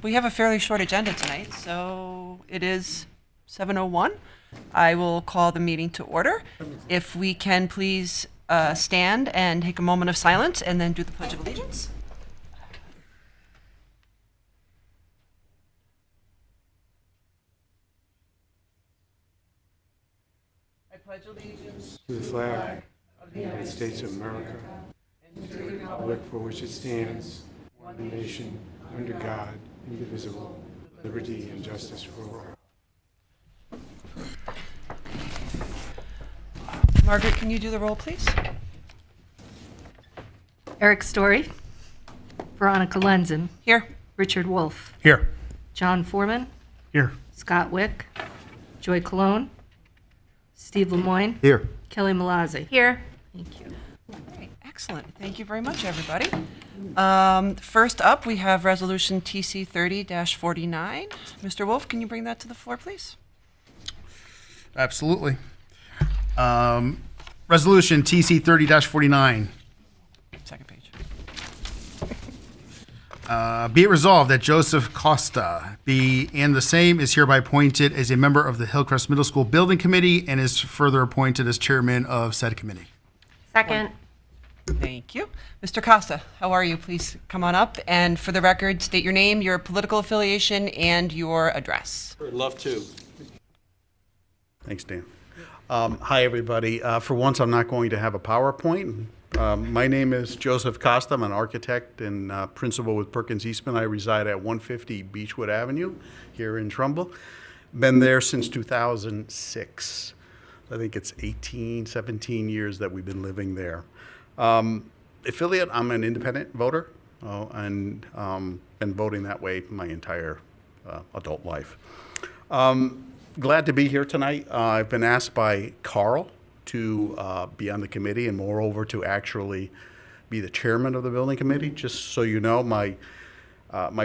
We have a fairly short agenda tonight, so it is 7:01. I will call the meeting to order. If we can please stand and take a moment of silence and then do the Pledge of Allegiance. I pledge allegiance to the flag of the United States of America and to the republic for which it stands, one nation, under God, indivisible, with liberty and justice for all. Margaret, can you do the roll, please? Eric Story, Veronica Lenzen, Here. Richard Wolf, Here. John Foreman, Here. Scott Wick, Joy Cologne, Steve Lemoyne, Here. Kelly Malazzi. Here. Thank you. Okay, excellent. Thank you very much, everybody. First up, we have Resolution TC 30-49. Mr. Wolf, can you bring that to the floor, please? Absolutely. Resolution TC 30-49. Second page. Be it resolved that Joseph Costa be and the same is hereby appointed as a member of the Hillcrest Middle School Building Committee and is further appointed as chairman of said committee. Second. Thank you. Mr. Costa, how are you? Please come on up and for the record, state your name, your political affiliation, and your address. I'd love to. Thanks, Dan. Hi, everybody. For once, I'm not going to have a PowerPoint. My name is Joseph Costa. I'm an architect and principal with Perkins Eastman. I reside at 150 Beechwood Avenue here in Trumbull. Been there since 2006. I think it's 17 years that we've been living there. Affiliate, I'm an independent voter and been voting that way my entire adult life. Glad to be here tonight. I've been asked by Carl to be on the committee and moreover to actually be the chairman of the building committee. Just so you know, my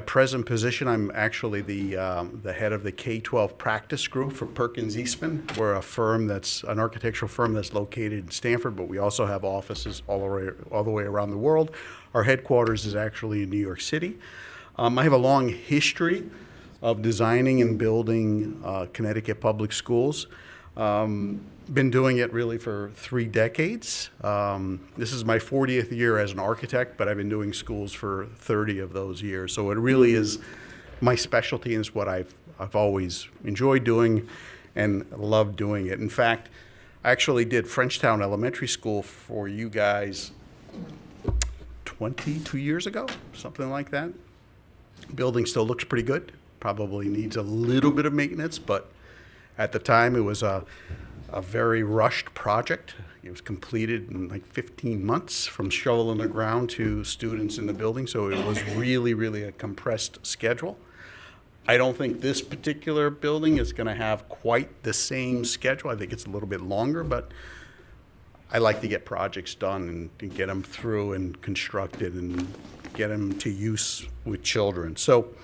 present position, I'm actually the head of the K-12 practice group for Perkins Eastman. We're a firm that's an architectural firm that's located in Stamford, but we also have offices all the way around the world. Our headquarters is actually in New York City. I have a long history of designing and building Connecticut public schools. Been doing it really for 3 decades. This is my 40th year as an architect, but I've been doing schools for 30 of those years. So it really is my specialty and it's what I've always enjoyed doing and loved doing it. In fact, I actually did Frenchtown Elementary School for you guys 22 years ago, something like that. Building still looks pretty good. Probably needs a little bit of maintenance, but at the time it was a very rushed project. It was completed in like 15 months from shovel in the ground to students in the building, so it was really, really a compressed schedule. I don't think this particular building is going to have quite the same schedule. I think it's a little bit longer, but I like to get projects done and get them through and constructed and get them to use with children. So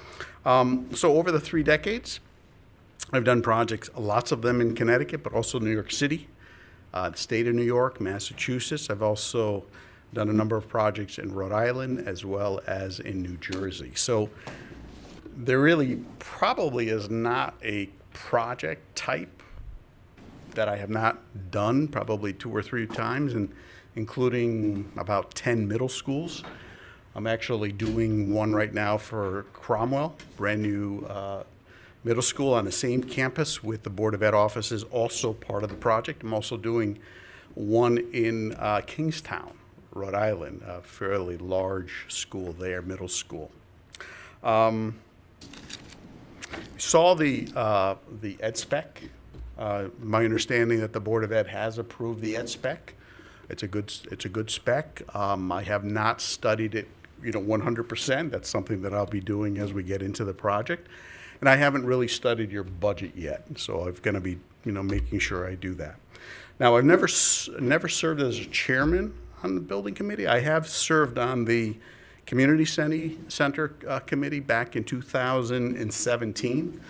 over the 3 decades, I've done projects, lots of them in Connecticut, but also New York City, the state of New York, Massachusetts. I've also done a number of projects in Rhode Island as well as in New Jersey. So there really probably is not a project type that I have not done probably 2 or 3 times, and including about 10 middle schools. I'm actually doing one right now for Cromwell, brand new middle school on the same campus with the Board of Ed offices, also part of the project. I'm also doing one in Kingstown, Rhode Island, a fairly large school there, middle school. Saw the Ed spec. My understanding that the Board of Ed has approved the Ed spec. It's a good spec. I have not studied it 100%. That's something that I'll be doing as we get into the project. And I haven't really studied your budget yet, so I'm going to be, making sure I do that. Now, I've never served as a chairman on the building committee. I have served on the community center committee back in 2017.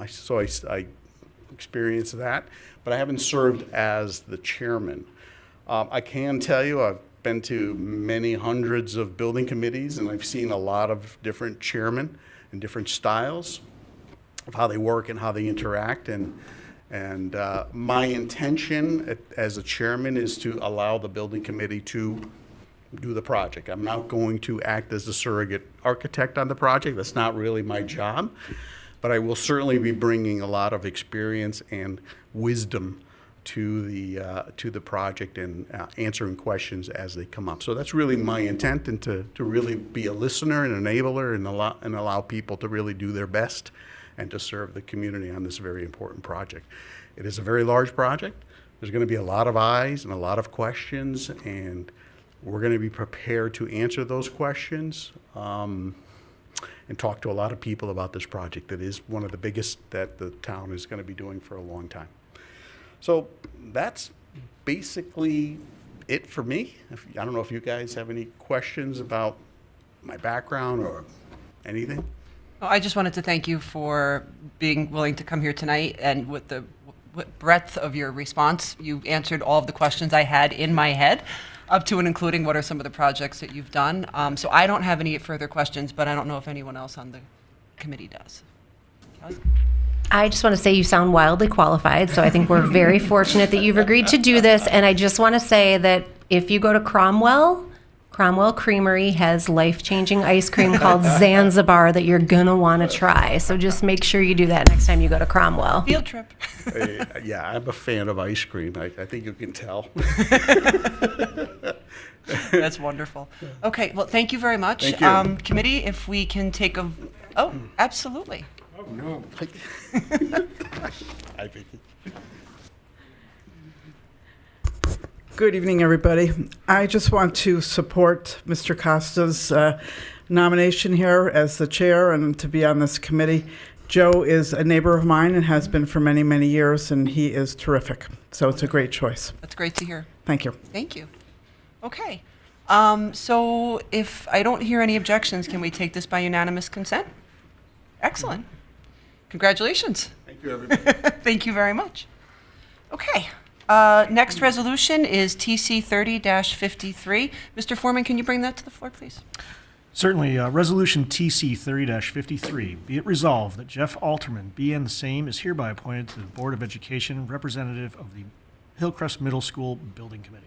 So I experienced that, but I haven't served as the chairman. I can tell you I've been to many hundreds of building committees, and I've seen a lot of different chairmen and different styles of how they work and how they interact. And my intention as a chairman is to allow the building committee to do the project. I'm not going to act as the surrogate architect on the project. That's not really my job. But I will certainly be bringing a lot of experience and wisdom to the project and answering questions as they come up. So that's really my intent, and to really be a listener and enabler and allow people to really do their best and to serve the community on this very important project. It is a very large project. There's going to be a lot of eyes and a lot of questions, and we're going to be prepared to answer those questions and talk to a lot of people about this project. That is one of the biggest that the town is going to be doing for a long time. So that's basically it for me. I don't know if you guys have any questions about my background or anything. Well, I just wanted to thank you for being willing to come here tonight, and with the breadth of your response, you answered all of the questions I had in my head, up to and including what are some of the projects that you've done. So I don't have any further questions, but I don't know if anyone else on the committee does. Kelly? I just want to say you sound wildly qualified, so I think we're very fortunate that you've agreed to do this. And I just want to say that if you go to Cromwell Creamery has life-changing ice cream called Zanzibar that you're going to want to try. So just make sure you do that next time you go to Cromwell. Field trip. Yeah, I'm a fan of ice cream. I think you can tell. That's wonderful. Okay, well, thank you very much. Thank you. Committee, if we can take a, oh, absolutely. Oh, no. I think. Good evening, everybody. I just want to support Mr. Costa's nomination here as the chair and to be on this committee. Joe is a neighbor of mine and has been for many, many years, and he is terrific. So it's a great choice. That's great to hear. Thank you. Thank you. Okay. So if I don't hear any objections, can we take this by unanimous consent? Excellent. Congratulations. Thank you, everybody. Thank you very much. Okay. Next resolution is TC 30-53. Mr. Foreman, can you bring that to the floor, please? Certainly. Resolution TC 30-53. Be it resolved that Jeff Alterman be and the same is hereby appointed to the Board of Education representative of the Hillcrest Middle School Building Committee.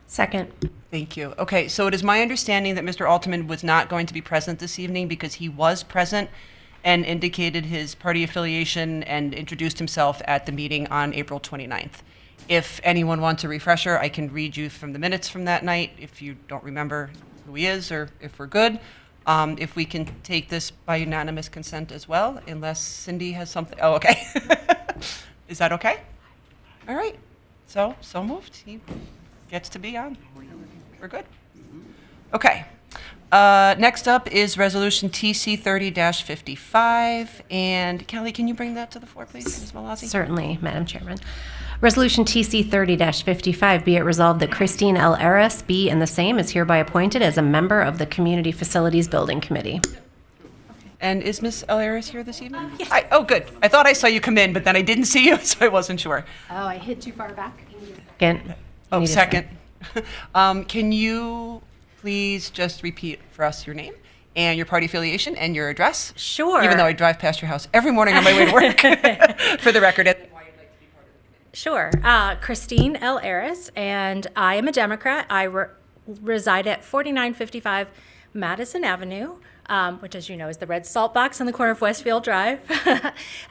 Second. Thank you. Okay, so it is my understanding that Mr. Altman was not going to be present this evening because he was present and indicated his party affiliation and introduced himself at the meeting on April 29th. If anyone wants a refresher, I can read you from the minutes from that night if you don't remember who he is or if we're good. If we can take this by unanimous consent as well, unless Cindy has something. Oh, okay. Is that okay? All right. So moved. He gets to be on. We're good. Okay. Next up is Resolution TC 30-55. And Kelly, can you bring that to the floor, please, Ms. Malazzi? Certainly, Madam Chairman. Resolution TC 30-55, be it resolved that Christine L. Eris be and the same is hereby appointed as a member of the Community Facilities Building Committee. And is Ms. Alaris here this evening? Yes. Oh, good. I thought I saw you come in, but then I didn't see you, so I wasn't sure. Oh, I hid too far back. Second. Oh, Need a second. Can you please just repeat for us your name and your party affiliation and your address? Sure. Even though I drive past your house every morning on my way to work, for the record. Sure. Christine L. Eris, and I am a Democrat. I reside at 4955 Madison Avenue, which, as you know, is the red salt box on the corner of Westfield Drive.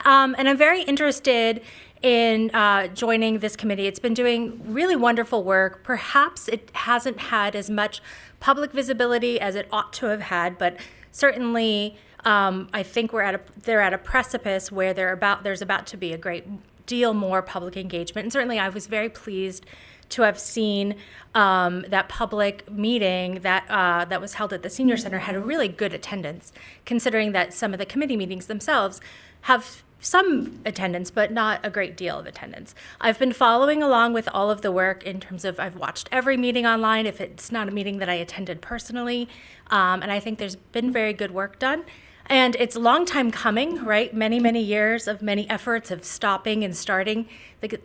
And I'm very interested in joining this committee. It's been doing really wonderful work. Perhaps it hasn't had as much public visibility as it ought to have had, but certainly I think they're at a precipice where there's about to be a great deal more public engagement. And certainly I was very pleased to have seen that public meeting that was held at the Senior Center had a really good attendance, considering that some of the committee meetings themselves have some attendance, but not a great deal of attendance. I've been following along with all of the work in terms of I've watched every meeting online if it's not a meeting that I attended personally, and I think there's been very good work done. And it's a long time coming, right? Many, many years of many efforts of stopping and starting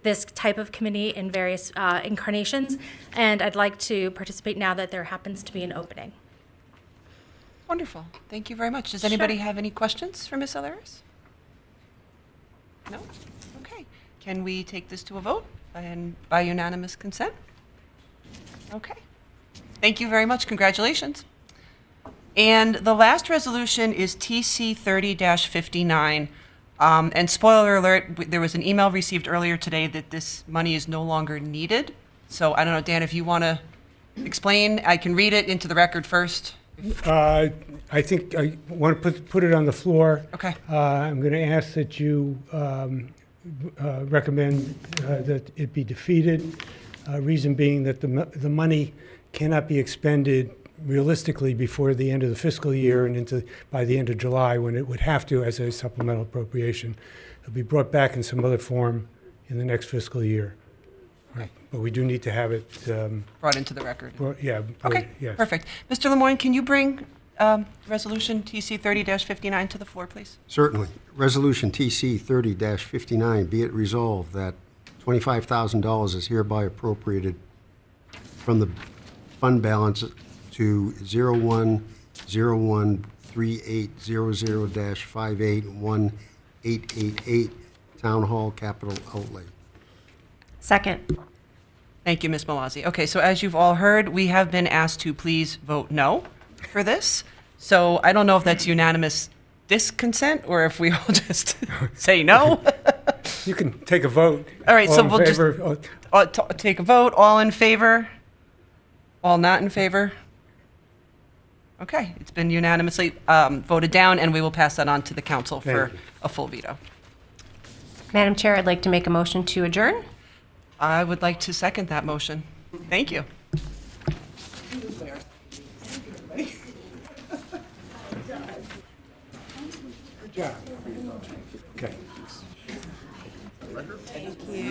this type of committee in various incarnations. And I'd like to participate now that there happens to be an opening. Wonderful. Thank you very much. Does anybody have any questions for Ms. Alaris? No? Okay. Can we take this to a vote and by unanimous consent? Okay. Thank you very much. Congratulations. And the last resolution is TC 30-59. And spoiler alert, there was an email received earlier today that this money is no longer needed. So I don't know, Dan, if you want to explain, I can read it into the record first. I think I want to put it on the floor. Okay. I'm going to ask that you recommend that it be defeated. Reason being that the money cannot be expended realistically before the end of the fiscal year and by the end of July, when it would have to as a supplemental appropriation. It'll be brought back in some other form in the next fiscal year. Okay. But we do need to have it. Brought into the record. Yeah. Okay, Yes. perfect. Mr. Lemoyne, can you bring Resolution TC 30-59 to the floor, please? Certainly. Resolution TC 30-59, be it resolved that $25,000 is hereby appropriated from the fund balance to 01113800-581888 Town Hall Capital Outlay. Second. Thank you, Ms. Malazzi. Okay, so as you've all heard, we have been asked to please vote no for this. So I don't know if that's unanimous disconsent or if we all just say no. You can take a vote. All right, so All in we'll just favor? take a vote. All in favor? All not in favor? Okay, it's been unanimously voted down, and we will pass that on to the council for Thank you. a full veto. Madam Chair, I'd like to make a motion to adjourn. I would like to second that motion. Thank you. Good job. Okay. We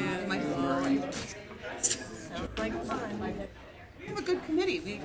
have a good committee.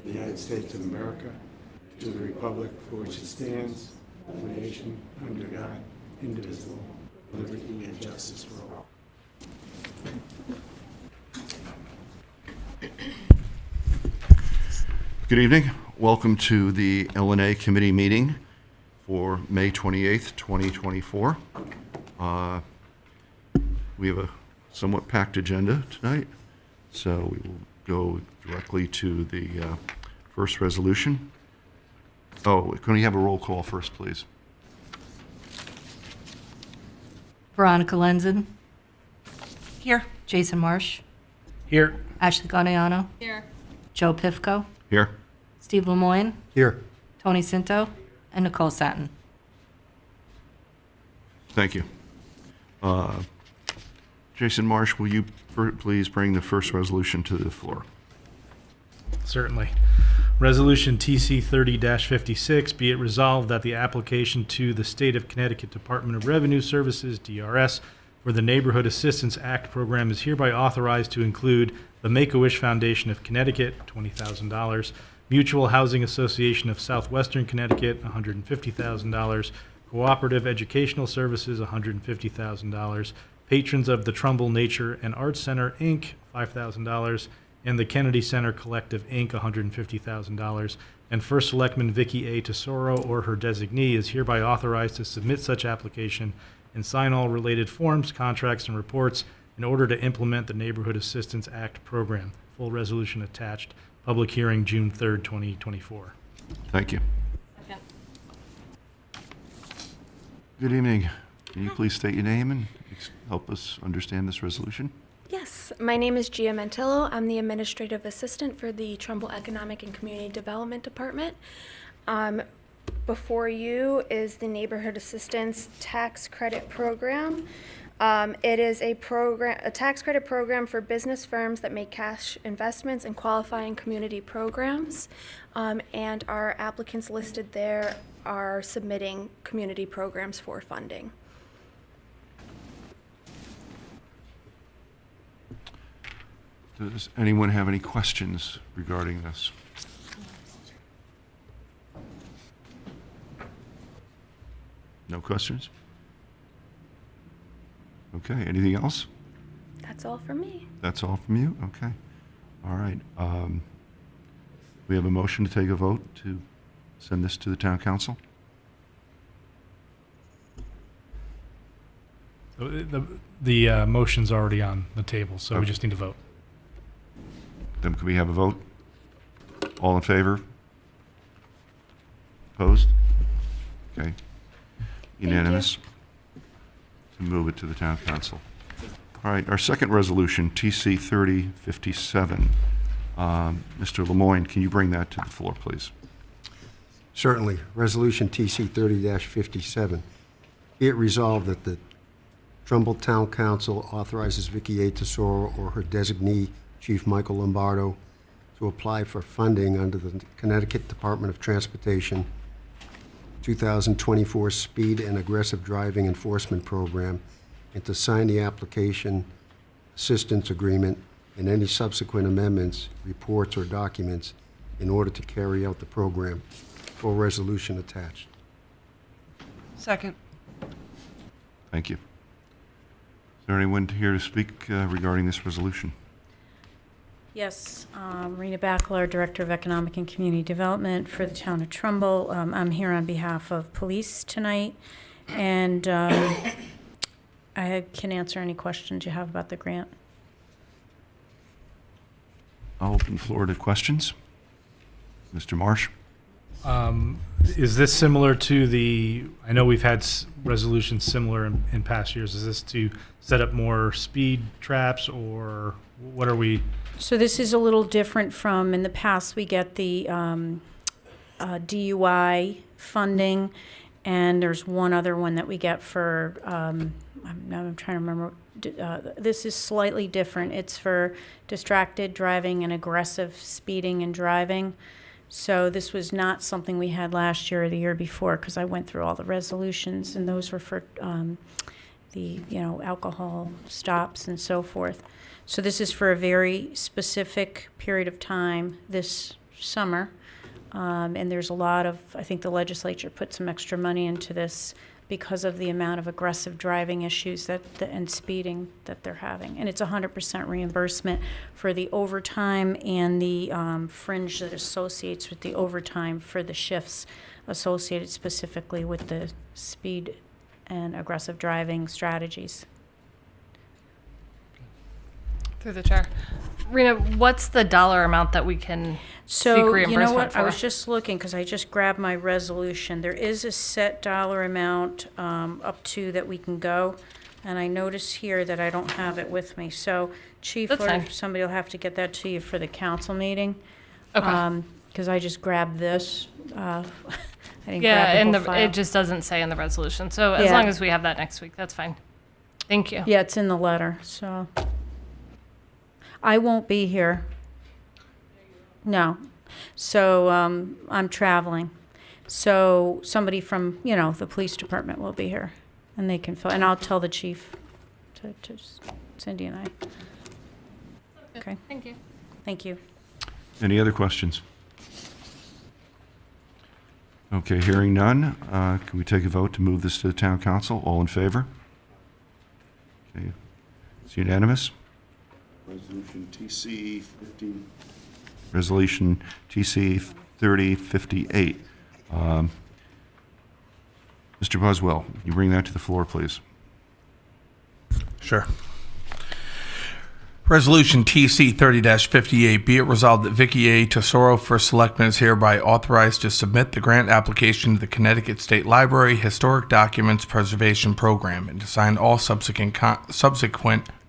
the United States of America, to the republic for which it stands, one nation, under God, indivisible, with liberty and justice for all. Good evening. Welcome to the LNA Committee meeting for May 28th, 2024. We have a somewhat packed agenda tonight, so we will go directly to the first resolution. Oh, can we have a roll call first, please? Veronica Lenzen. Here. Jason Marsh. Here. Ashley Gaudiano. Here. Joe Pifko. Here. Steve Lemoyne. Here. Tony Cinto. And Nicole Satin. Thank you. Jason Marsh, will you please bring the first resolution to the floor? Certainly. Resolution TC 30-56, be it resolved that the application to the State of Connecticut Department of Revenue Services, DRS, for the Neighborhood Assistance Act program is hereby authorized to include the Make-A-Wish Foundation of Connecticut, $20,000, Mutual Housing Association of Southwestern Connecticut, $150,000, Cooperative Educational Services, $150,000, Patrons of the Trumbull Nature and Arts Center, Inc., $5,000, and the Kennedy Center Collective, Inc., $150,000. And First Selectman Vicky A. Tesoro or her designee is hereby authorized to submit such application and sign all related forms, contracts, and reports in order to implement the Neighborhood Assistance Act program. Full resolution attached. Public hearing June 3rd, 2024. Thank you. Good evening. Can you please state your name and help us understand this resolution? Yes, my name is Gia Mantillo. I'm the administrative assistant for the Trumbull Economic and Community Development Department. Before you is the Neighborhood Assistance Tax Credit Program. It is a tax credit program for business firms that make cash investments in qualifying community programs. And our applicants listed there are submitting community programs for funding. Does anyone have any questions regarding this? No questions? Okay, anything else? That's all for me. That's all from you? Okay. All right. We have a motion to take a vote to send this to the town council? The motion's already on the table, so we Okay. just need to vote. Then can we have a vote? All in favor? Opposed? Okay. Unanimous. To move it to the town council. All right, our second resolution, TC 3057. Mr. Lemoyne, can you bring that to the floor, please? Certainly. Resolution TC 30-57. Be it resolved that the Trumbull Town Council authorizes Vicky A. Tesoro or her designee, Chief Michael Lombardo, to apply for funding under the Connecticut Department of Transportation 2024 Speed and Aggressive Driving Enforcement Program, and to sign the application assistance agreement and any subsequent amendments, reports, or documents in order to carry out the program. Full resolution attached. Second. Thank you. Is there anyone here to speak regarding this resolution? Yes, Rena Backler, Director of Economic and Community Development for the town of Trumbull. I'm here on behalf of police tonight, and I can answer any questions you have about the grant. I'll open the floor to questions. Mr. Marsh? Is this similar to I know we've had resolutions similar in past years. Is this to set up more speed traps, or what are we? So this is a little different from, in the past, we get the DUI funding, and there's one other one that we get for, I'm trying to remember, this is slightly different. It's for distracted driving and aggressive speeding and driving. So this was not something we had last year or the year before, because I went through all the resolutions, and those were for the alcohol stops and so forth. So this is for a very specific period of time, this summer. And there's a lot of, I think the legislature put some extra money into this because of the amount of aggressive driving issues and speeding that they're having. And it's 100% reimbursement for the overtime and the fringe that associates with the overtime for the shifts associated specifically with the speed and aggressive driving strategies. Through the chair. Rena, what's the dollar amount that we can seek So, reimbursement you know what, for? I was just looking, because I just grabbed my resolution. There is a set dollar amount up to that we can go, and I notice here that I don't have it with me. So Chief That's or fine. somebody will have to get that to you for the council meeting. Okay. Because I just grabbed this. I didn't Yeah, grab and the whole file. it just doesn't say in the resolution. So as Yeah. long as we have that next week, that's fine. Thank you. Yeah, it's in the letter, so. I won't be here. No. So, I'm traveling. So somebody from, the police department will be here, and they can fill, and I'll tell the chief to Cindy and I. Okay, Thank you. thank you. Any other questions? Okay, hearing none, can we take a vote to move this to the town council? All in favor? Okay, it's unanimous. Resolution TC 15. Resolution TC 3058. Mr. Buswell, you bring that to the floor, please. Sure. Resolution TC 30-58, be it resolved that Vicky A. Tesoro, First Selectman, is hereby authorized to submit the grant application to the Connecticut State Library Historic Documents Preservation Program and to sign all subsequent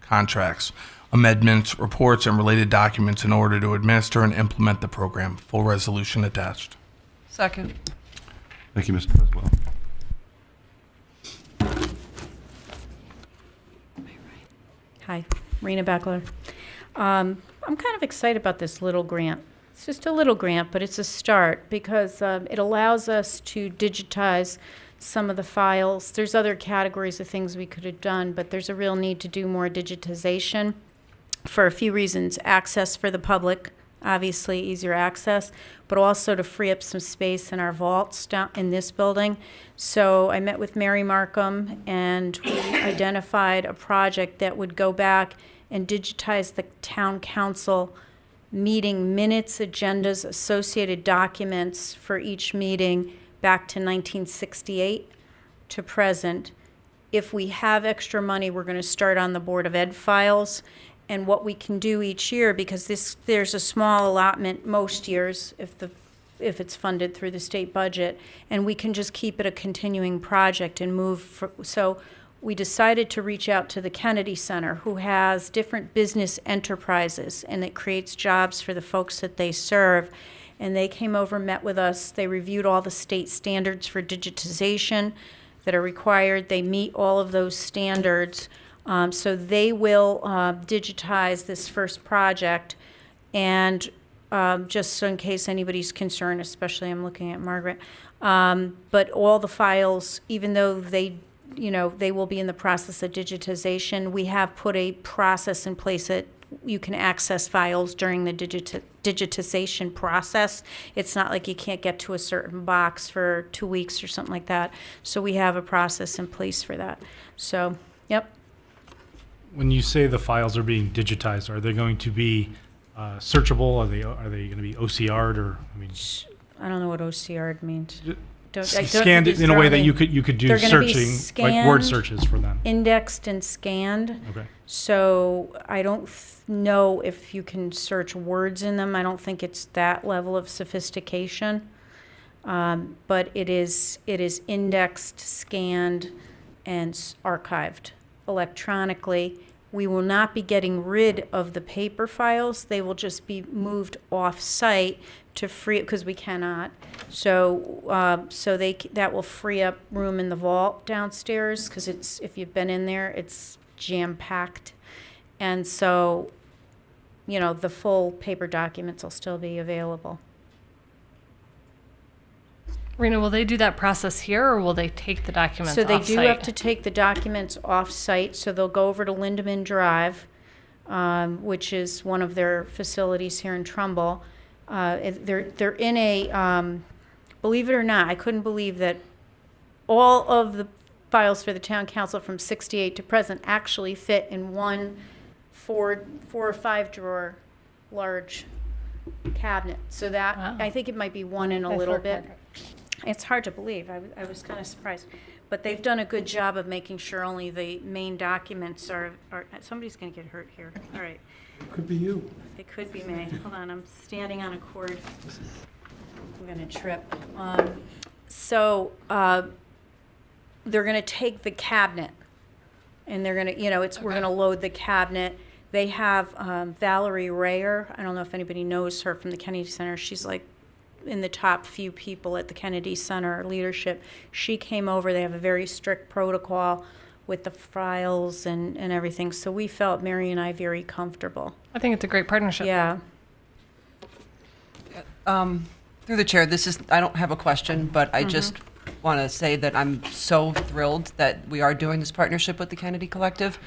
contracts, amendments, reports, and related documents in order to administer and implement the program. Full resolution attached. Second. Thank you, Mr. Buswell. Hi, Rena Beckler. I'm kind of excited about this little grant. It's just a little grant, but it's a start because it allows us to digitize some of the files. There's other categories of things we could have done, but there's a real need to do more digitization for a few reasons. Access for the public, obviously easier access, but also to free up some space in our vaults down in this building. So I met with Mary Markham, and we identified a project that would go back and digitize the town council meeting minutes, agendas, associated documents for each meeting back to 1968 to present. If we have extra money, we're going to start on the Board of Ed files. And what we can do each year, because there's a small allotment most years if it's funded through the state budget, and we can just keep it a continuing project and move. So we decided to reach out to the Kennedy Center, who has different business enterprises, and it creates jobs for the folks that they serve. And they came over, met with us. They reviewed all the state standards for digitization that are required. They meet all of those standards. So they will digitize this first project. And just so in case anybody's concerned, especially I'm looking at Margaret, but all the files, even though they will be in the process of digitization, we have put a process in place that you can access files during the digitization process. It's not like you can't get to a certain box for 2 weeks or something like that. So we have a process in place for that. So, yep. When you say the files are being digitized, are they going to be searchable? Are they going to be OCR'd or I don't know what OCR means. Scanned in a way that you could do They're gonna be searching, like word scanned, searches for them. Indexed and scanned. Okay. So I don't know if you can search words in them. I don't think it's that level of sophistication. But it is indexed, scanned, and archived electronically. We will not be getting rid of the paper files. They will just be moved off-site to free, because we cannot. So that will free up room in the vault downstairs, because if you've been in there, it's jam-packed. And so, the full paper documents will still be available. Rena, will they do that process here, or will they take the documents So they off-site? do have to take the documents off-site, so they'll go over to Lindeman Drive, which is one of their facilities here in Trumbull. They're in a, believe it or not, I couldn't believe that all of the files for the town council from 68 to present actually fit in one four or five drawer large cabinet. So that, I think it might be one in a little bit. It's hard to believe. I was kind of surprised. But they've done a good job of making sure only the main documents are somebody's going to get hurt here. All right. Could be you. It could be me. Hold on, I'm standing on a cord. I'm going to trip. They're going to take the cabinet, and they're going to, we're going to load the cabinet. They have Valerie Rayer. I don't know if anybody knows her from the Kennedy Center. She's like in the top few people at the Kennedy Center leadership. She came over. They have a very strict protocol with the files and everything. So we felt, Mary and I, very comfortable. I think it's a great partnership. Yeah. Through the chair, I don't have a question, but I just want to say that I'm so thrilled that we are doing this partnership with the Kennedy Collective.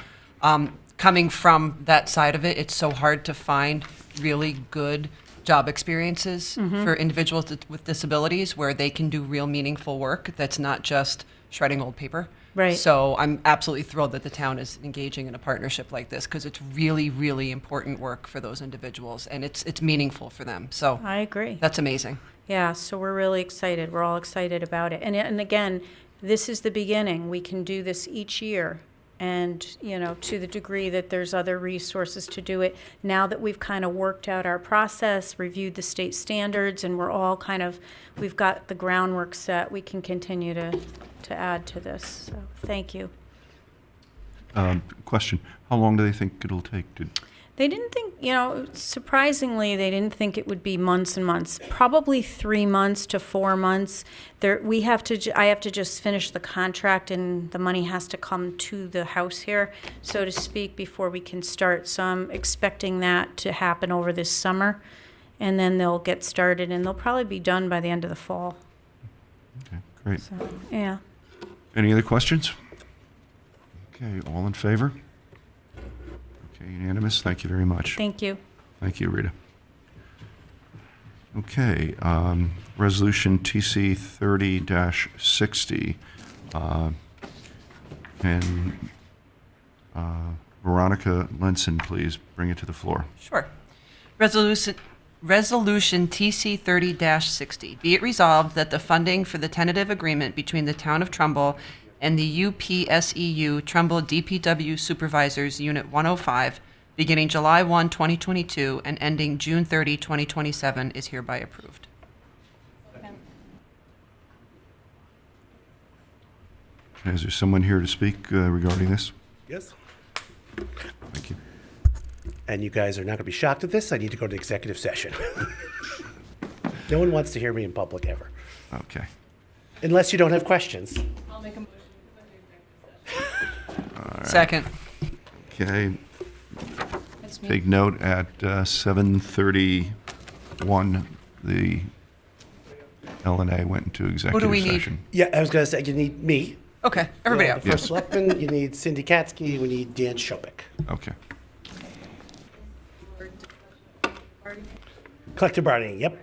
Coming from that side of it, it's so hard to find really good job experiences for individuals with disabilities where they can do real meaningful work that's not just shredding old paper. Right. So I'm absolutely thrilled that the town is engaging in a partnership like this because it's really, really important work for those individuals and it's meaningful for them. So I agree. That's amazing. Yeah, so we're really excited. We're all excited about it. And again, this is the beginning. We can do this each year. And, to the degree that there's other resources to do it, now that we've kind of worked out our process, reviewed the state standards, and we're all we've got the groundwork set, we can continue to add to this. So, thank you. Question, how long do they think it'll take to? They didn't think, surprisingly, they didn't think it would be months and months. Probably 3 months to 4 months. I have to just finish the contract, and the money has to come to the house here, so to speak, before we can start. So I'm expecting that to happen over this summer, and then they'll get started, and they'll probably be done by the end of the fall. Okay, great. So, yeah. Any other questions? Okay, all in favor? Okay, unanimous. Thank you very much. Thank you. Thank you, Rita. Okay, resolution TC 30-60. Can Veronica Lenson please bring it to the floor? Sure. Resolution TC 30-60. Be it resolved that the funding for the tentative agreement between the Town of Trumbull and the UPSEU Trumbull DPW Supervisors Unit 105, beginning July 1, 2022, and ending June 30, 2027, is hereby approved. Is there someone here to speak regarding this? Yes. Thank you. And you guys are not going to be shocked at this. I need to go to executive session. No one wants to hear me in public ever. Okay. Unless you don't have questions. I'll make a motion. Second. Okay. Take note at 7:31, the LNA went into executive we need? session. Yeah, I was going to say, you need me. Okay, everybody You out. need the first selectman, you need Cindy Katsky, we need Dan Shopik. Okay. Collective bargaining, yep.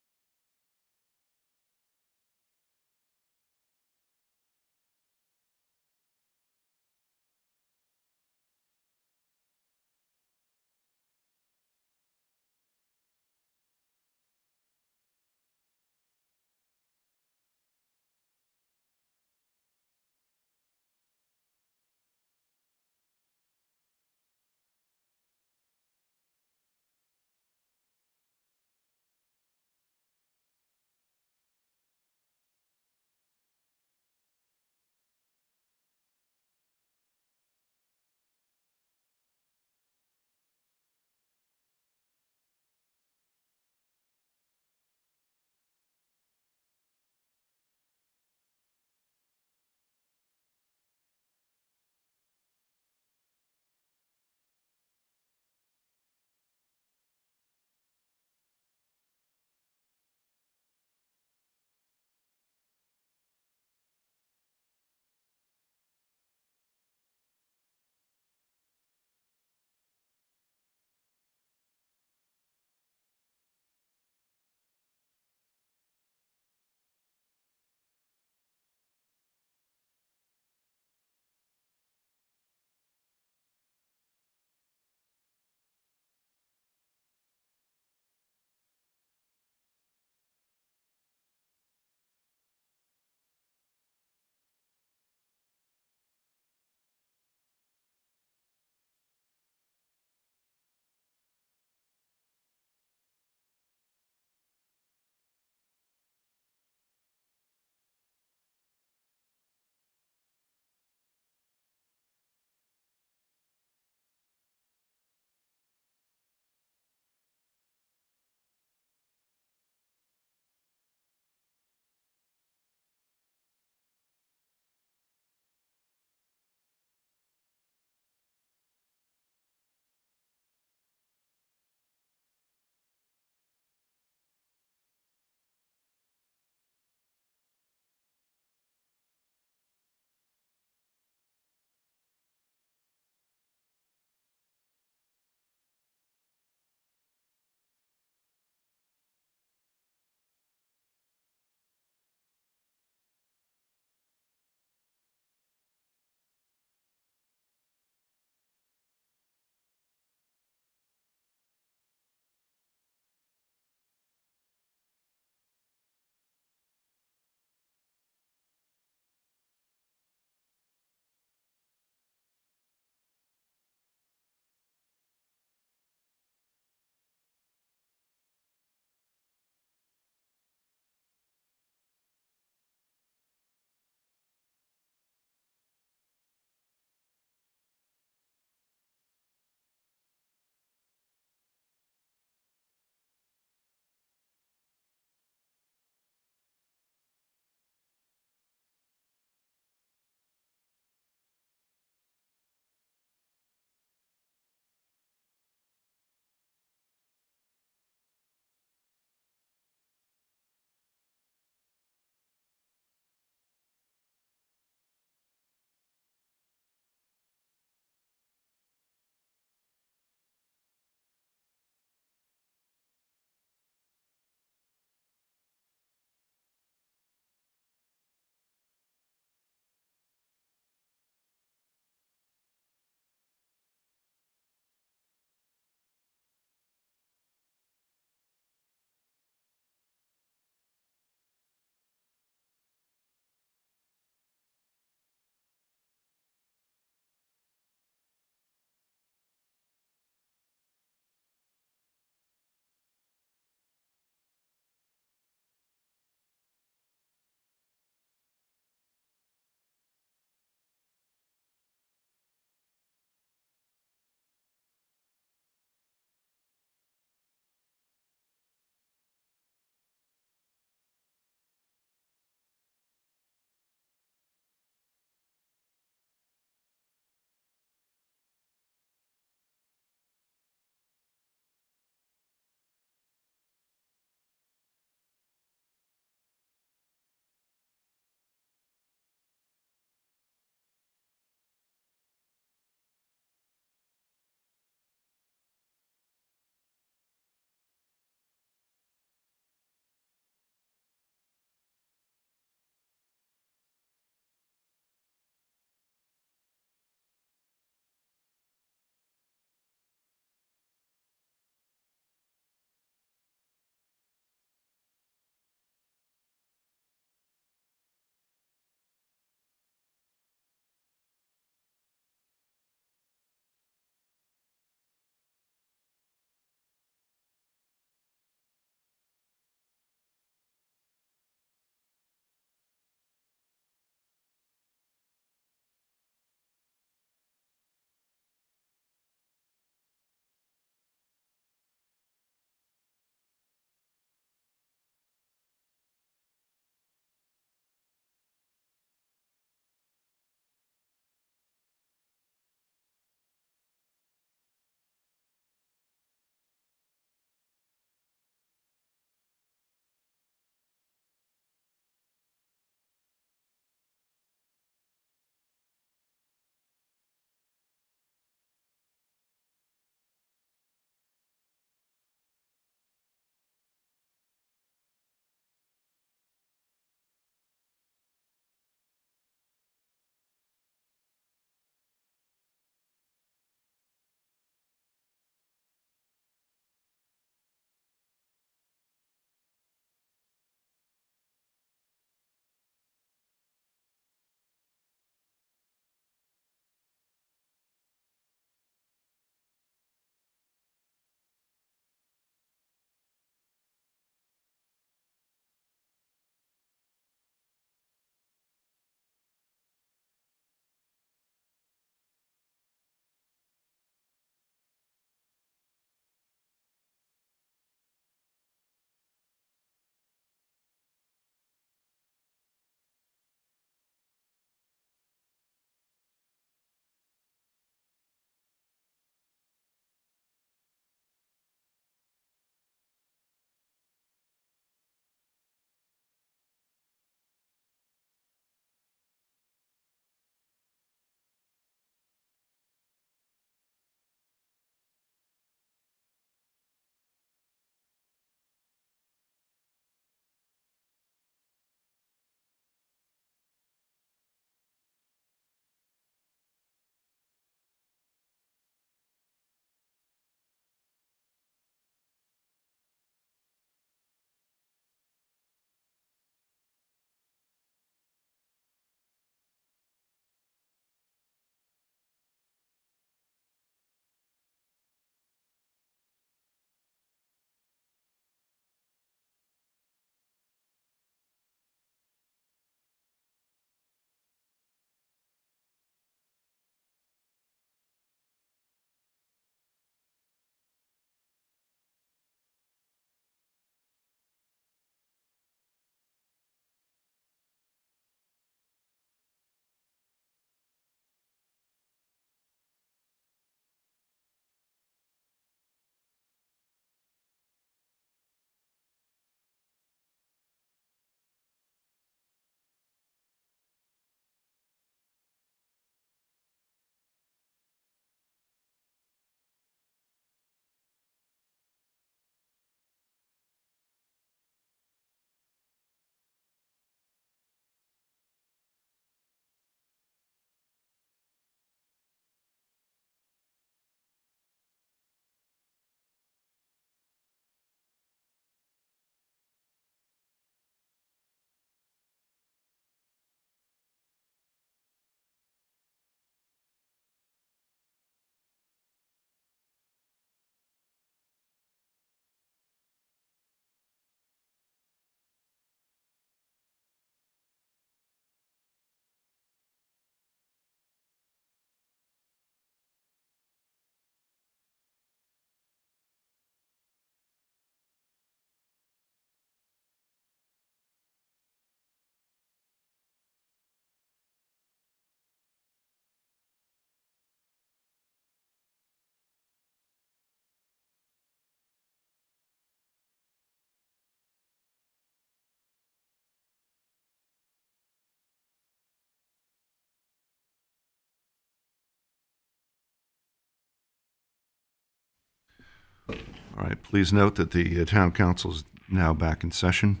All right, please note that the town council is now back in session.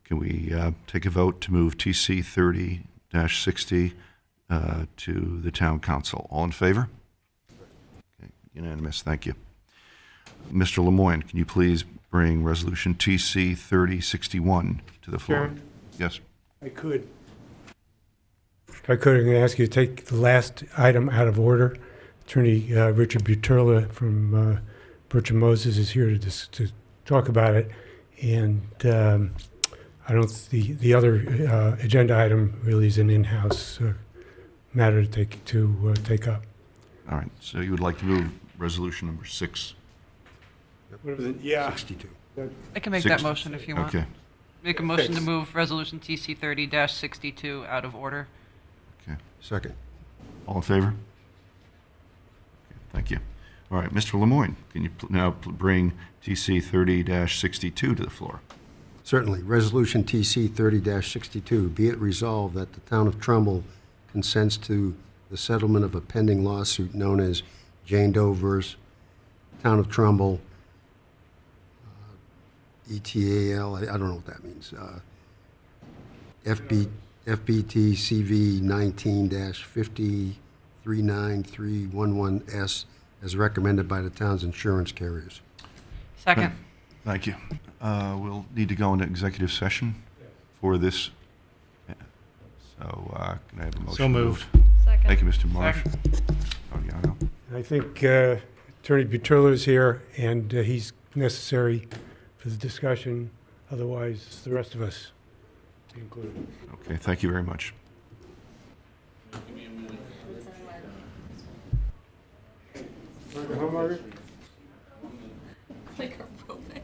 Can we take a vote to move TC 30-60 to the town council? All in favor? Okay, unanimous, thank you. Mr. Lemoyne, can you please bring resolution TC 3061 to the floor? Chairman? Yes. I could. If I could, I'm going to ask you to take the last item out of order. Attorney Richard Buterla from Birch and Moses is here to talk about it. And I don't, the other agenda item really is an in-house matter to take up. All right, so you would like to move resolution number 6? Yeah. 62. I can make that motion if you want. Okay, Make a motion to move resolution TC 30-62 out of order. okay. Second. All in favor? Okay, thank you. All right, Mr. Lemoyne, can you now bring TC 30-62 to the floor? Certainly. Resolution TC 30-62, be it resolved that the town of Trumbull consents to the settlement of a pending lawsuit known as Jane Doe versus Town of Trumbull, ETAL, I don't know what that means. FBT CV 19-5039311S as recommended by the town's insurance carriers. Second. Thank you. We'll need to go into executive session for this. So can I have a motion? So moved. Second. Thank you, Mr. Marsh. Ariano. I think Attorney Buterla is here, and he's necessary for the discussion. Otherwise, the rest of us be included. Okay, thank you very much. Margaret? Like a robot.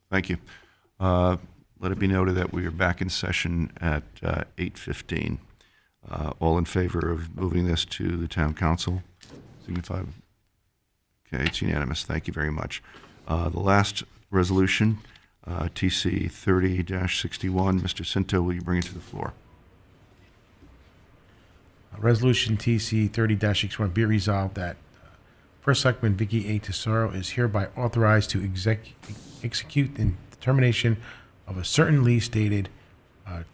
Thank you. Let it be noted that we are back in session at 8:15. All in favor of moving this to the town council? Signify. Okay, it's unanimous. Thank you very much. The last resolution, TC 30-61. Mr. Cinto, will you bring it to the floor? Resolution TC 30-61, be it resolved that First Selectman Vicky A. Tesoro is hereby authorized to execute the termination of a certain lease dated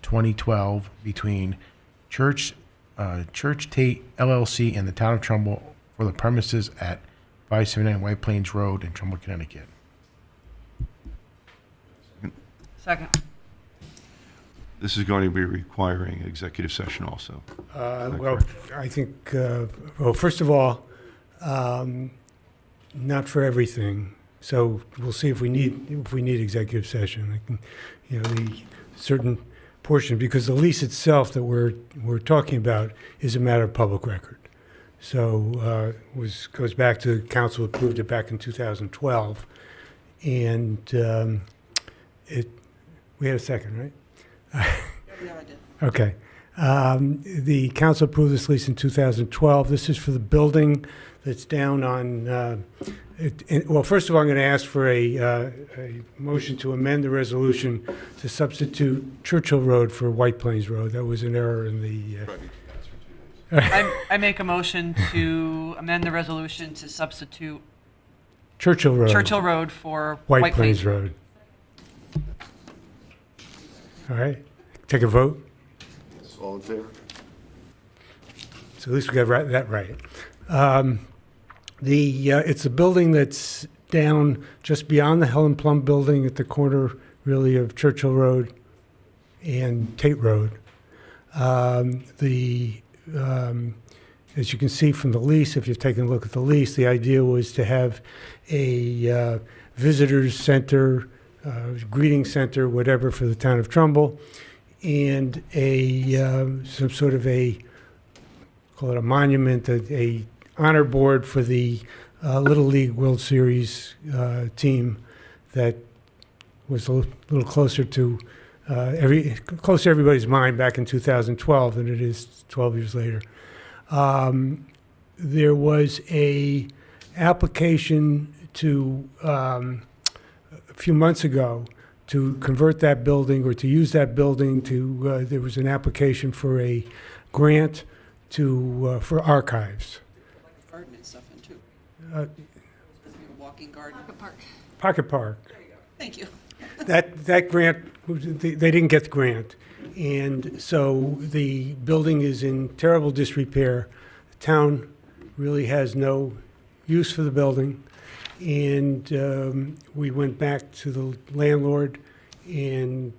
2012 between Church Tate LLC and the Town of Trumbull for the premises at 579 White Plains Road in Trumbull, Connecticut. Second. This is going to be requiring executive session also. Well, I think, well, first of all, not for everything. So we'll see if we need executive session. I can, the certain portion, because the lease itself that we're talking about is a matter of public record. So goes back to council approved it back in 2012, and we had a second, right? Yeah, I did. Okay. The council approved this lease in 2012. This is for the building that's down on, well, first of all, I'm going to ask for a motion to amend the resolution to substitute Churchill Road for White Plains Road. That was an error in the... I make a motion to amend the resolution to substitute Churchill Road for White Plains Road. All right. Take a vote. All in favor? So at least we got that right. It's a building that's down just beyond the Helen Plum building at the corner, really, of Churchill Road and Tate Road. As you can see from the lease, if you've taken a look at the lease, the idea was to have a visitors center, greeting center, whatever, for the town of Trumbull, and some sort of call it a monument, a honor board for the Little League World Series team that was a little closer to everybody's mind back in 2012 than it is 12 years later. There was a application a few months ago to convert that building or to use that building there was an application for a grant for archives. Garden and stuff in too. Walking garden. Pocket Park. Thank you. That grant, they didn't get the grant. And so the building is in terrible disrepair. The town really has no use for the building. And we went back to the landlord and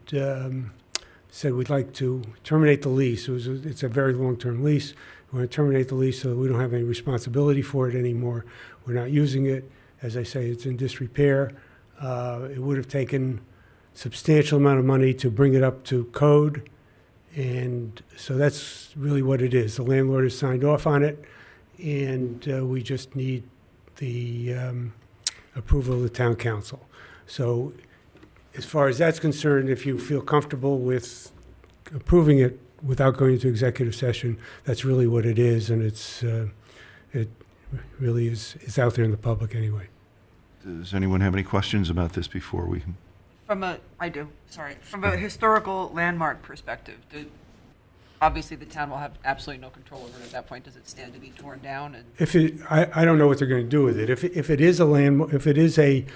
said we'd like to terminate the lease. It's a very long-term lease. We want to terminate the lease so that we don't have any responsibility for it anymore. We're not using it. As I say, it's in disrepair. It would have taken a substantial amount of money to bring it up to code. And so that's really what it is. The landlord has signed off on it, and we just need the approval of the town council. So as far as that's concerned, if you feel comfortable with approving it without going into executive session, that's really what it is, and it really is out there in the public anyway. Does anyone have any questions about this before we? From a historical landmark perspective, obviously the town will have absolutely no control over it at that point. Does it stand to be torn down? And I don't know what they're going to do with it. If it is a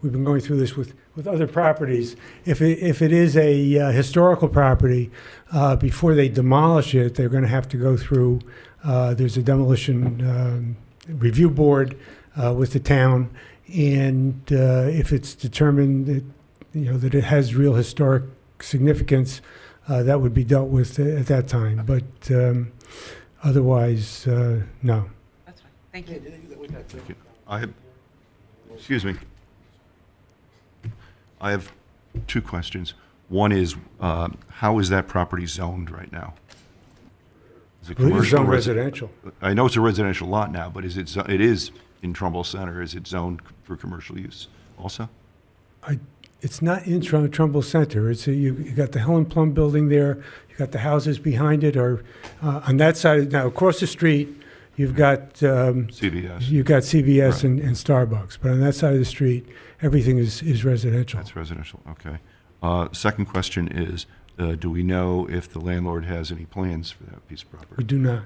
we've been going through this with other properties. If it is a historical property, before they demolish it, they're going to have to go through. There's a demolition review board with the town, and if it's determined that it has real historic significance, that would be dealt with at that time. But otherwise, no. That's fine. Thank you. Thank you. Excuse me. I have two questions. One is, how is that property zoned right now? Is it commercial? Zoned residential. I know it's a residential lot now, but it is in Trumbull Center. Is it zoned for commercial use also? It's not in Trumbull Center. You got the Helen Plum building there. You got the houses behind it, or on that side. Now across the street, you've got CVS. You've got CVS Right. and Starbucks. But on that side of the street, everything is residential. That's residential, okay. Second question is, do we know if the landlord has any plans for that piece of property? We do not.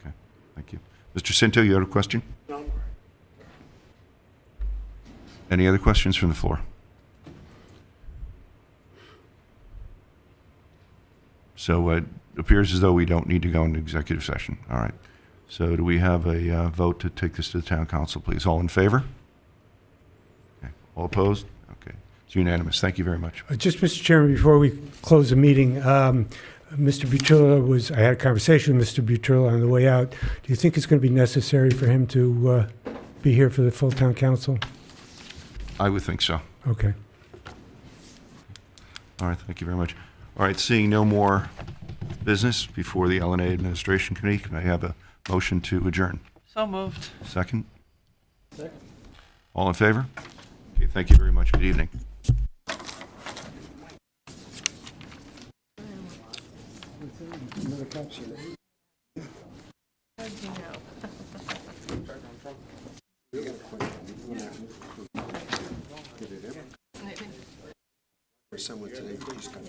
Okay, thank you. Mr. Cinto, you had a question? No. Any other questions from the floor? So it appears as though we don't need to go into executive session. All right. So do we have a vote to take this to the town council, please? All in favor? Okay. All opposed? Okay. It's unanimous. Thank you very much. Just, Mr. Chairman, before we close the meeting, Mr. Butilla I had a conversation with Mr. Butilla on the way out. Do you think it's going to be necessary for him to be here for the full town council? I would think so. Okay. All right. Thank you very much. All right. Seeing no more business before the LNA Administration Committee, can I have a motion to adjourn? So moved. Second? Second. All in favor? Okay. Thank you very much. Good evening. Someone today, please come.